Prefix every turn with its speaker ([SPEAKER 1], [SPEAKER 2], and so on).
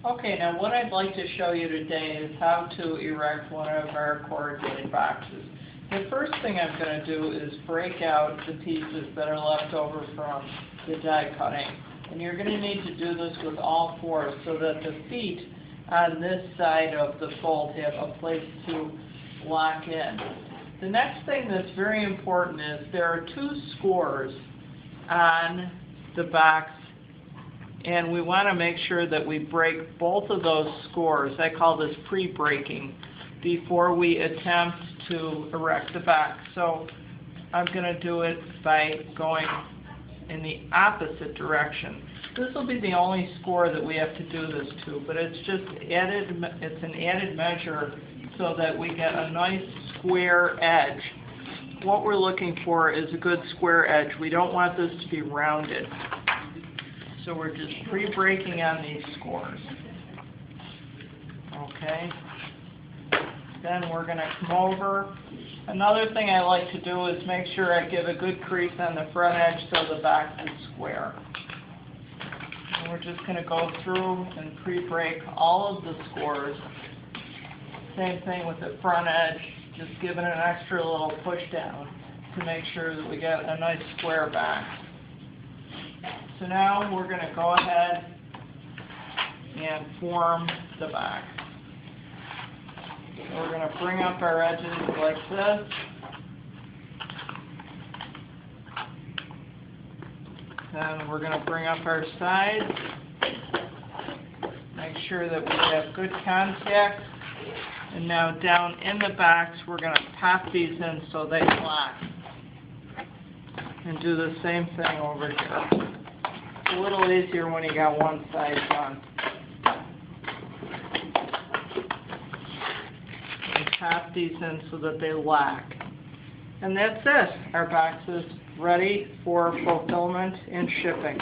[SPEAKER 1] Okay, now what I'd like to show you today is how to erect one of our corrugated boxes. The first thing I'm going to do is break out the pieces that are left over from the die cutting. And you're going to need to do this with all four so that the feet on this side of the fold have a place to lock in. The next thing that's very important is there are two scores on the box, and we want to make sure that we break both of those scores. I call this pre-breaking before we attempt to erect the box. So I'm going to do it by going in the opposite direction. This will be the only score that we have to do this to, but it's just added. It's an added measure so that we get a nice square edge. What we're looking for is a good square edge. We don't want this to be rounded. So we're just pre-breaking on these scores. Okay. Then we're going to come over. Another thing I like to do is make sure I give a good crease on the front edge so the back is square. And we're just going to go through and pre-break all of the scores. Same thing with the front edge, just giving an extra little push down to make sure that we get a nice square back. So now we're going to go ahead and form the back. So we're going to bring up our edges like this. Then we're going to bring up our sides. Make sure that we have good contact. And now down in the box, we're going to pop these in so they lock. And do the same thing over here. It's a little easier when you got one side done. And pop these in so that they lock. And that's it. Our box is ready for fulfillment and shipping.